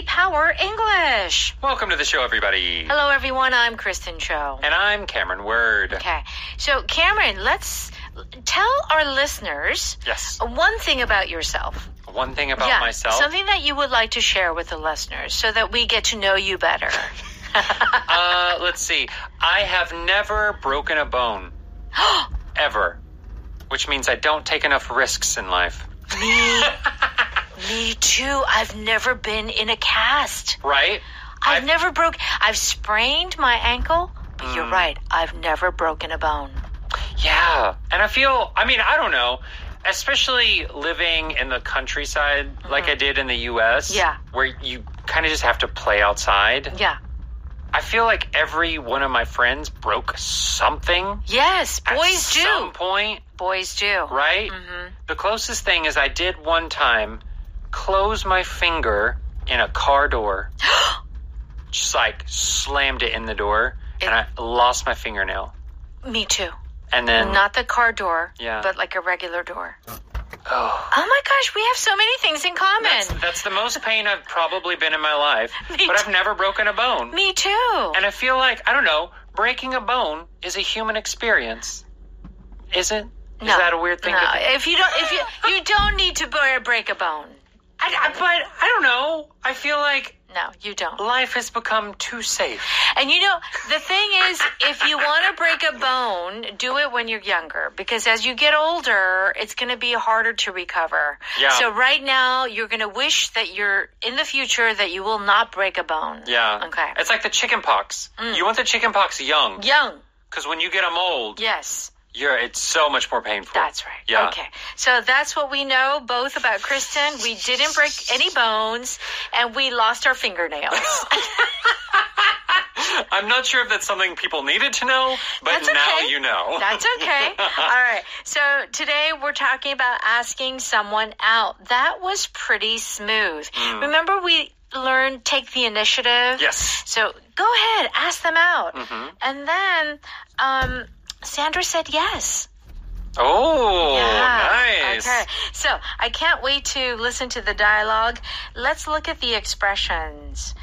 Power English. Welcome to the show, everybody. Hello, everyone. I'm Kristen Cho. And I'm Cameron Word. Okay. So, Cameron, let's tell our listeners one thing about yourself. One thing about myself? Something that you would like to share with the listeners so that we get to know you better. Let's see. I have never broken a bone. Ever. Which means I don't take enough risks in life. Me too. I've never been in a cast. Right? I've sprained my ankle, but you're right. I've never broken a bone. Yeah. And I don't know, especially living in the countryside like I did in the U.S. Yeah. Where you kind of just have to play outside. Yeah. I feel like every one of my friends broke something. Yes, boys do. At some point. Boys do. Right? Mm-hmm. The closest thing is I did one time close my finger in a car door. Just like slammed it in the door and I lost my fingernail. Me too. And then not the car door, Yeah. but like a regular door. Oh my gosh, we have so many things in common. That's the most pain I've probably been in my life. But I've never broken a bone. Me too. And I feel like, I don't know, breaking a bone is a human experience. Is it? Is that a weird thing to think? If you don't need to break a bone. But I don't know. I feel like No, you don't. life has become too safe. And the thing is, if you want to break a bone, do it when you're younger. Because as you get older, it's going to be harder to recover. Yeah. So right now, you're going to wish that you're in the future that you will not break a bone. Yeah. Okay. It's like the chicken pox. You want the chicken pox young. Young. Because when you get them old, Yes. it's so much more painful. That's right. Yeah. Okay. So that's what we know both about Kristen. We didn't break any bones, and we lost our fingernails. I'm not sure if that's something people needed to know, but That's okay. now you know. That's okay. All right. So today we're talking about asking someone out. That was pretty smooth. Remember we learned take the initiative? Yes. So go ahead, ask them out. Mm-hmm. And then Sandra said yes. Oh, Yeah. nice. Okay. So I can't wait to listen to the dialogue. Let's look at the expressions.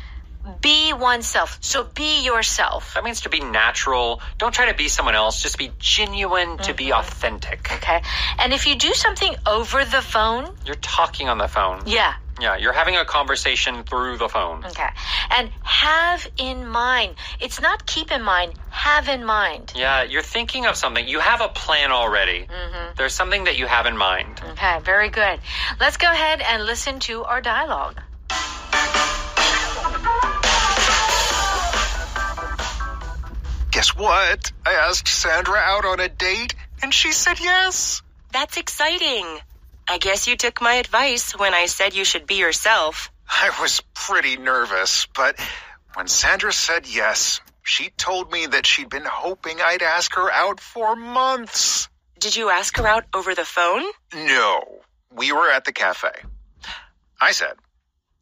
Be oneself. So be yourself. That means to be natural. Don't try to be someone else. Just be genuine, to be authentic. Okay. And if you do something over the phone, You're talking on the phone. yeah. Yeah, you're having a conversation through the phone. Okay. And have in mind. It's not keep in mind, have in mind. Yeah, you're thinking of something. You have a plan already. There's something that you have in mind. Okay, very good. Let's go ahead and listen to our dialogue. Guess what? I asked Sandra out on a date, and she said yes. That's exciting. I guess you took my advice when I said you should be yourself. I was pretty nervous, but when Sandra said yes, she told me that she'd been hoping I'd ask her out for months. Did you ask her out over the phone? No, we were at the cafe. I said,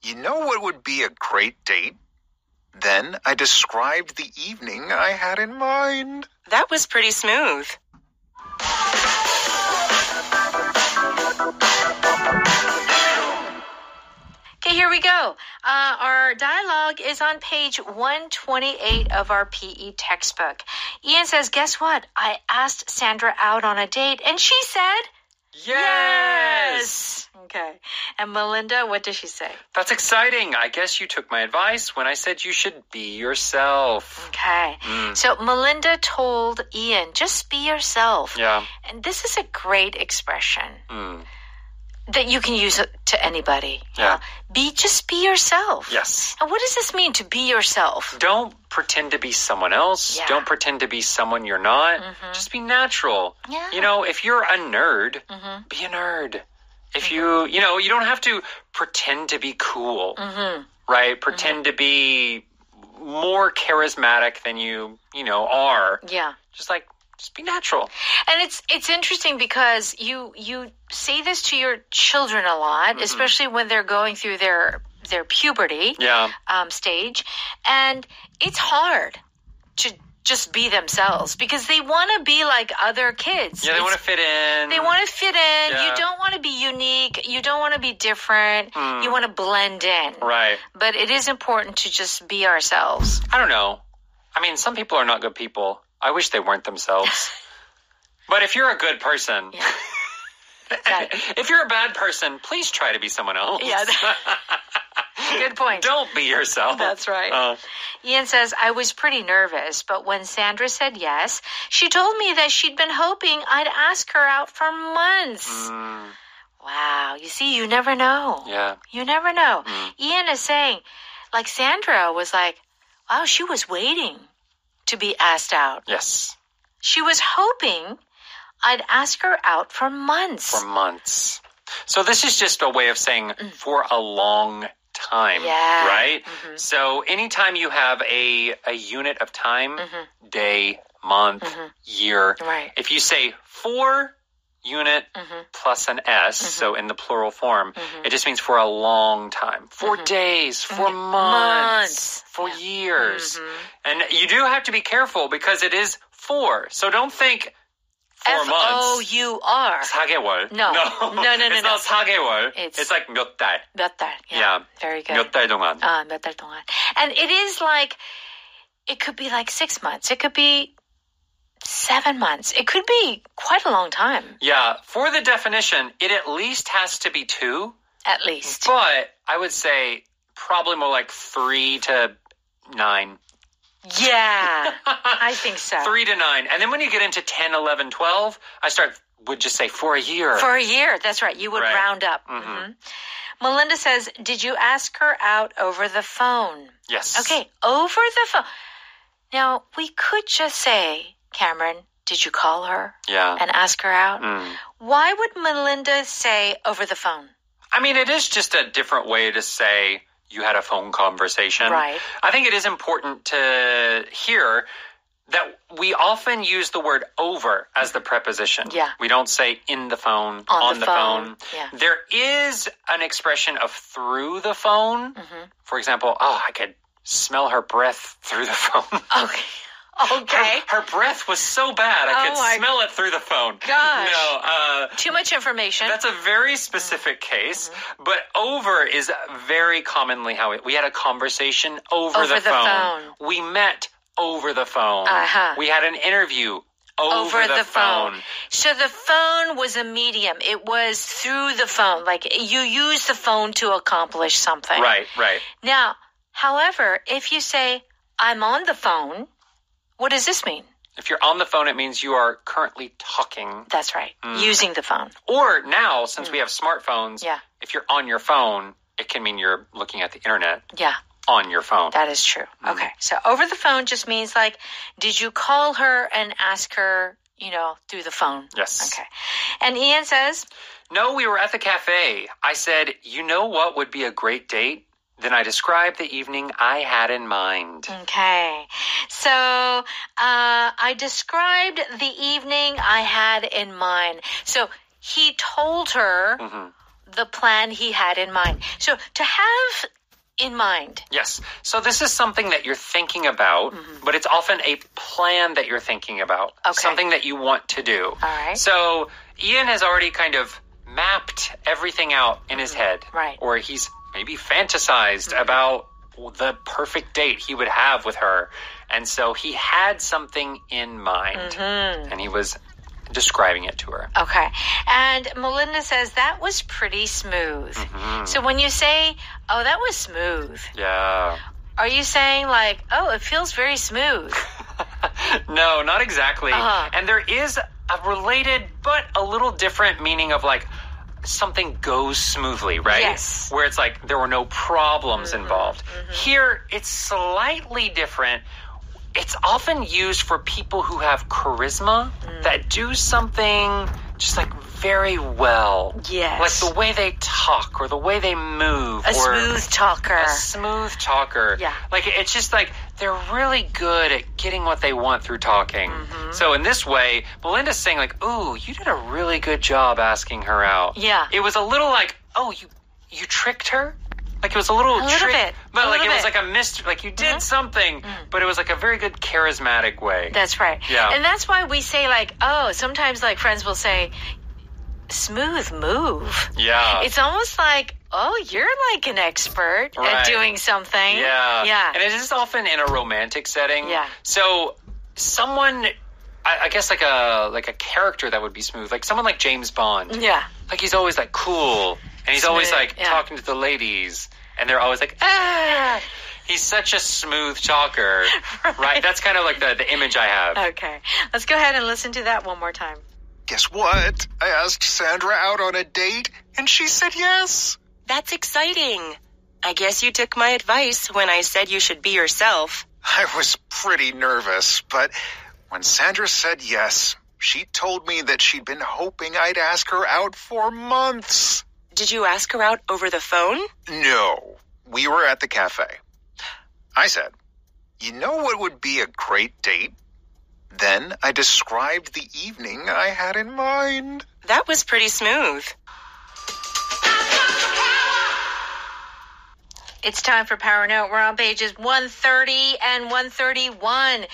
you know what would be a great date? Then I described the evening I had in mind. That was pretty smooth. Okay, here we go. Our dialogue is on page 128 of our PE textbook. Ian says, guess what? I asked Sandra out on a date, and she said, Yes! Okay. And Melinda, what does she say? That's exciting. I guess you took my advice when I said you should be yourself. Okay. So Melinda told Ian, just be yourself. Yeah. And this is a great expression that you can use to anybody. Yeah. Just be yourself. Yes. And what does this mean to be yourself? Don't pretend to be someone else. Yeah. Don't pretend to be someone you're not. Just be natural. Yeah. You know, if you're a nerd, be a nerd. If you don't have to pretend to be cool, right? Pretend to be more charismatic than you are. Yeah. Just be natural. And it's interesting because you say this to your children a lot, especially when they're going through their puberty Yeah. stage, and it's hard just be themselves because they want to be like other kids. Yeah, they want to fit in. They want to fit in. Yeah. You don't want to be unique. You don't want to be different. You want to blend in. Right. But it is important to just be ourselves. I don't know. I mean, some people are not good people. I wish they weren't themselves. But if you're a good person, if you're a bad person, please try to be someone else. Yeah. Good point. Don't be yourself. That's right. Ian says, I was pretty nervous, but when Sandra said yes, she told me that she'd been hoping I'd ask her out for months. Wow. You see, you never know. Yeah. You never know. Ian is saying, like Sandra was like, wow, she was waiting to be asked out. Yes. She was hoping I'd ask her out for months. For months. So this is just a way of saying for a long time, right? So anytime you have a unit of time, day, month, year, if you say for unit plus an S, so in the plural form, it just means for a long time. For days, for months, for years. And you do have to be careful because it is for. So don't think 4 months. F-O-U-R. 4개월. No. It's not 4개월. It's like 몇 달. 몇 달. Yeah. Very good. 몇 달 동안. 몇 달 동안. And it is like, it could be like 6 months. It could be 7 months. It could be quite a long time. Yeah. For the definition, it at least has to be 2. At least. But I would say probably more like 3 to 9. Yeah, I think so. 3 to 9. And then when you get into 10, 11, 12, would just say for a year. For a year, that's right. You would round up. Melinda says, did you ask her out over the phone? Yes. Okay, over the phone. Now, we could just say, Cameron, did you call her? Yeah. And ask her out? Why would Melinda say over the phone? I mean, it is just a different way to say you had a phone conversation. Right. I think it is important to hear that we often use the word over as the preposition. Yeah. We don't say in the phone, on the phone. Yeah. There is an expression of through the phone. For example, I could smell her breath through the phone. Okay. Her breath was so bad, I could smell it through the phone. Gosh. No, too much information. That's a very specific case, but over is very commonly how we had a conversation over the phone. We met over the phone. We had an interview over the phone. So the phone was a medium. It was through the phone. Like you use the phone to accomplish something. Right. Now, however, if you say, I'm on the phone, what does this mean? If you're on the phone, it means you are currently talking. That's right. Using the phone. Or now, since we have smartphones, Yeah. if you're on your phone, it can mean you're looking at the internet Yeah. on your phone. That is true. Okay. So over the phone just means like, did you call her and ask her, through the phone? Yes. Okay. And Ian says, no, we were at the cafe. I said, you know what would be a great date? Then I described the evening I had in mind. Okay. So I described the evening I had in mind. So he told her the plan he had in mind. So to have in mind. Yes. So this is something that you're thinking about, but it's often a plan that you're thinking about. Okay. Something that you want to do. All right. So Ian has already kind of mapped everything out in his head. Right. Or he's maybe fantasized about the perfect date he would have with her. And so he had something in mind. And he was describing it to her. Okay. And Melinda says that was pretty smooth. So when you say, oh, that was smooth. Yeah. Are you saying like, oh, it feels very smooth? No, not exactly. And there is a related but a little different meaning of like, something goes smoothly, right? Yes. Where it's like there were no problems involved. Here, it's slightly different. It's often used for people who have charisma that do something just like very well. Yes. Like the way they talk or the way they move. A smooth talker. A smooth talker. Yeah. Like it's just like they're really good at getting what they want through talking. So in this way, Melinda's saying like, ooh, you did a really good job asking her out. Yeah. It was a little like, oh, you tricked her? Like it was a little bit. But A like little it was was like a mystery, like you did something, but it was like a very good charismatic way. That's right. Yeah. And that's why we say like, oh, sometimes like friends will say, smooth move. Yeah. It's almost like, oh, you're like an expert at Right. doing something. Yeah. Yeah. And it is often in a romantic setting. Yeah. So someone, I guess like a character that would be smooth, like someone like James Bond. Yeah. Like he's always like cool, and he's always Smooth, like yeah. talking to the ladies, and they're always like, ah. He's such a smooth talker, right? That's kind of like the image I have. Okay. Let's go ahead and listen to that one more time. Guess what? I asked Sandra out on a date, and she said yes. That's exciting. I guess you took my advice when I said you should be yourself. I was pretty nervous, but when Sandra said yes, she told me that she'd been hoping I'd ask her out for months. Did you ask her out over the phone? No, we were at the cafe. I said, you know what would be a great date? Then I described the evening I had in mind. That was pretty smooth. It's time for Power Note. We're on pages 130 and 131.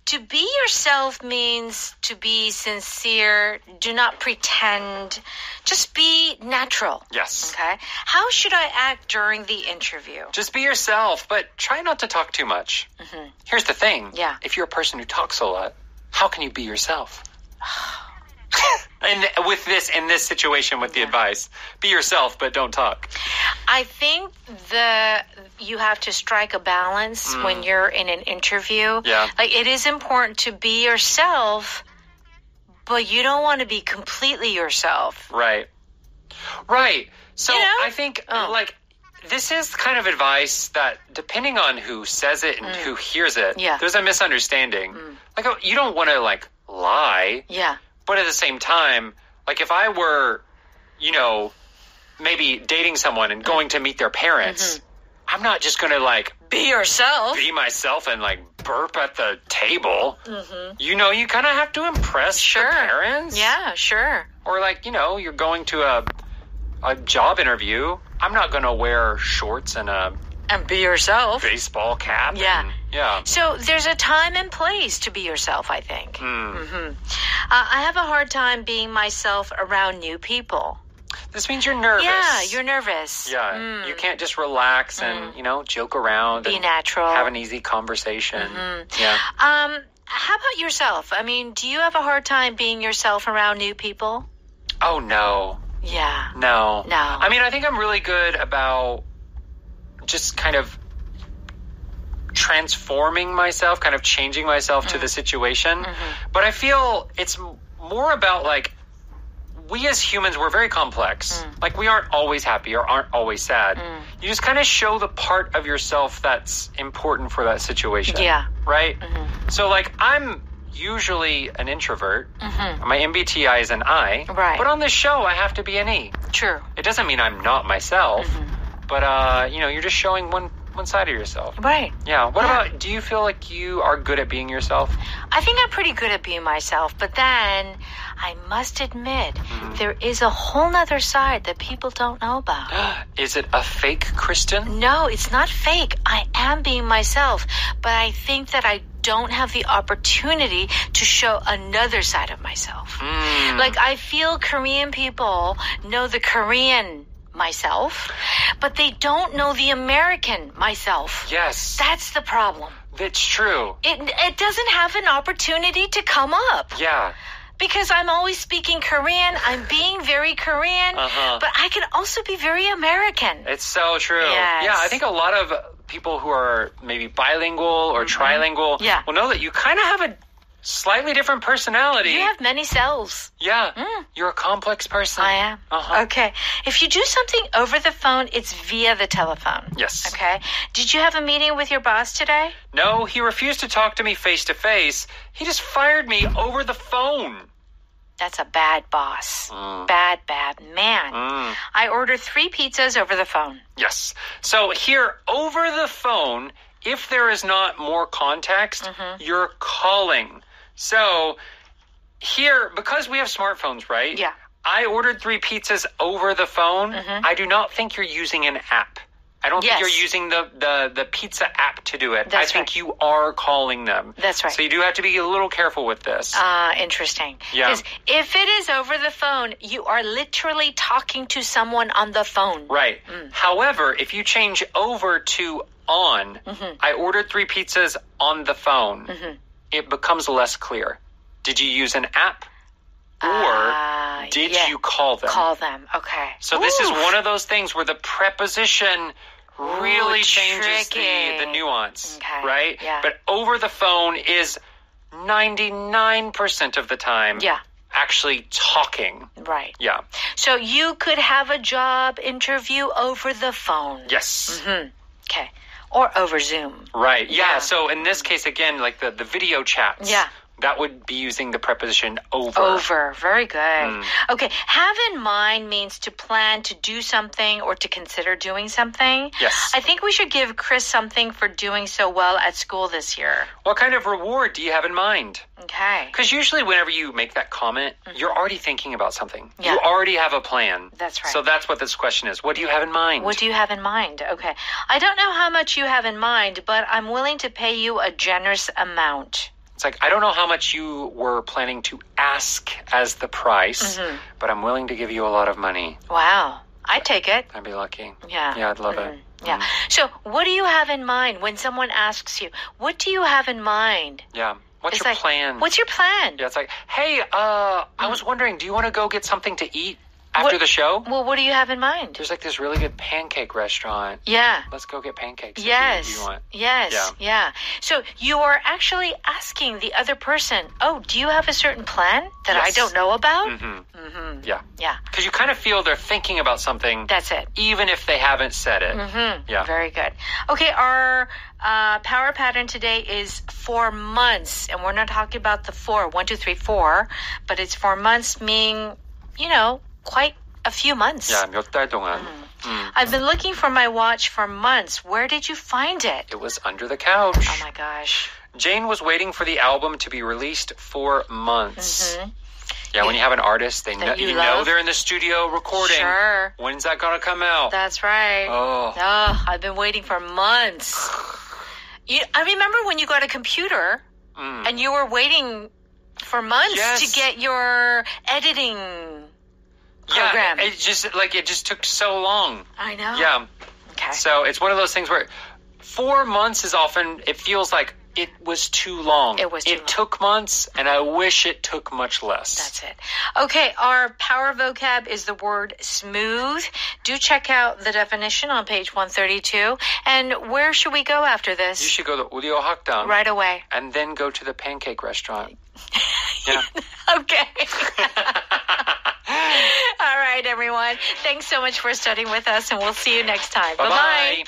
To be yourself means to be sincere. Do not pretend. Just be natural. Yes. Okay. How should I act during the interview? Just be yourself, but try not to talk too much. Here's the thing. Yeah. If you're a person who talks a lot, how can you be yourself? And in this situation with the advice, be yourself, but don't talk. I think you have to strike a balance when you're in an interview. Yeah. Like it is important to be yourself, but you don't want to be completely yourself. Right. Right. So You know? I think like this is kind of advice that depending on who says it and who hears it, Yeah. there's a misunderstanding. Like you don't want to like lie, Yeah. but at the same time, like if I were, maybe dating someone and going to meet their parents, I'm not just going to like Be yourself. be myself and like burp at the table. You kind of have to impress Sure. the parents. Yeah, sure. Or like, you're going to a job interview. I'm not going to wear shorts and a And be yourself. baseball cap. Yeah. And, yeah. So there's a time and place to be yourself, I think. I have a hard time being myself around new people. This means you're nervous. Yeah, you're nervous. Yeah. You can't just relax and, joke around. Be and natural. have an easy conversation. Yeah. How about yourself? I mean, do you have a hard time being yourself around new people? Oh, no. Yeah. No. No. I mean, I think I'm really good about just kind of transforming myself, kind of changing myself to the situation. But I feel it's more about like, we as humans, we're very complex. Like we aren't always happy or aren't always sad. You just kind of show the part of yourself that's important for that situation. Yeah. Right? So like I'm usually an introvert. My MBTI is an I. Right. But on this show, I have to be an E. True. It doesn't mean I'm not myself. But, you're just showing one side of yourself. Right. Yeah. What about, do you feel like you are good at being yourself? I think I'm pretty good at being myself, but then I must admit there is a whole nother side that people don't know about. Is it a fake Kristen? No, it's not fake. I am being myself, but I think that I don't have the opportunity to show another side of myself. Like I feel Korean people know the Korean myself, but they don't know the American myself. Yes. That's the problem. That's true. It doesn't have an opportunity to come up. Yeah. Because I'm always speaking Korean, I'm being very Korean, but I can also be very American. It's so true. Yes. Yeah, I think a lot of people who are maybe bilingual or trilingual will know that you kind of have a slightly different personality. You have many selves. Yeah. You're a complex person. I am. Okay. If you do something over the phone, it's via the telephone. Yes. Okay. Did you have a meeting with your boss today? No, he refused to talk to me face to face. He just fired me over the phone. That's a bad boss. Bad man. I ordered 3 pizzas over the phone. Yes. So here, over the phone, if there is not more context, you're calling. So here, because we have smartphones, right? Yeah. I ordered 3 pizzas over the phone. I do not think you're using an app. I don't think Yes. you're using the pizza app to do it. That's I think right. you are calling them. That's right. So you do have to be a little careful with this. Interesting. Yeah. 'Cause if it is over the phone, you are literally talking to someone on the phone. Right. However, if you change over to on, I ordered 3 pizzas on the phone, it becomes less clear. Did you use an app? Or did yeah. you call them? Call them. Okay. So this is Oof. one of those things where the preposition really Ooh, changes tricky. the nuance, Okay, right? yeah. But over the phone is 99% of the time Yeah. actually talking. Right. Yeah. So you could have a job interview over the phone. Yes. Okay. Or over Zoom. Right. Yeah. Yeah. So in this case, again, like the video chats. Yeah. That would be using the preposition over. Over. Very good. Okay. Have in mind means to plan to do something or to consider doing something. Yes. I think we should give Chris something for doing so well at school this year. What kind of reward do you have in mind? Okay. Because usually whenever you make that comment, you're already thinking about something. Yeah. You already have a plan. That's right. So that's what this question is. What do you have in mind? What do you have in mind? Okay. I don't know how much you have in mind, but I'm willing to pay you a generous amount. It's like, I don't know how much you were planning to ask as the price, but I'm willing to give you a lot of money. Wow. I'd take it. I'd be lucky. Yeah. Yeah, I'd love it. Yeah. So what do you have in mind when someone asks you, what do you have in mind? Yeah. What's It's your like, plan? What's your plan? Yeah, it's like, hey, I was wondering, do you want to go get something to eat after the show? Well, what do you have in mind? There's like this really good pancake restaurant. Yeah. Let's go get pancakes. if Yes. you want. Yes. Yeah. So you are actually asking the other person, oh, do you have a certain plan that I Yes. don't know about? Yeah. Yeah. Because you kind of feel they're thinking about something, That's it. even if they haven't said it. Yeah. Very good. Okay, our power pattern today is 4 months. And we're not talking about the 4, 1, 2, 3, 4, but it's 4 months, meaning, quite a few months. 야, 몇 달 동안. I've been looking for my watch for months. Where did you find it? It was under the couch. Oh my gosh. Jane was waiting for the album to be released for months. Yeah, when you have an artist, they know, you you know love. they're in the studio recording. Sure. When's that gonna come out? That's right. Oh. I've been waiting for months. I remember when you got a computer and you were waiting for months Yes. to get your editing program. Yeah, it just took so long. I know. Yeah. Okay. So it's one of those things where 4 months is often, it feels like it was too long. It was too long. took months, and I wish it took much less. That's it. Okay, our power vocab is the word smooth. Do check out the definition on page 132. And where should we go after You this? should go to Udio Hakdang Right away. and then go to the pancake restaurant. Yeah. Okay. All right, everyone. Thanks so much for studying with us, and we'll see you next time. Bye-bye. Bye-bye.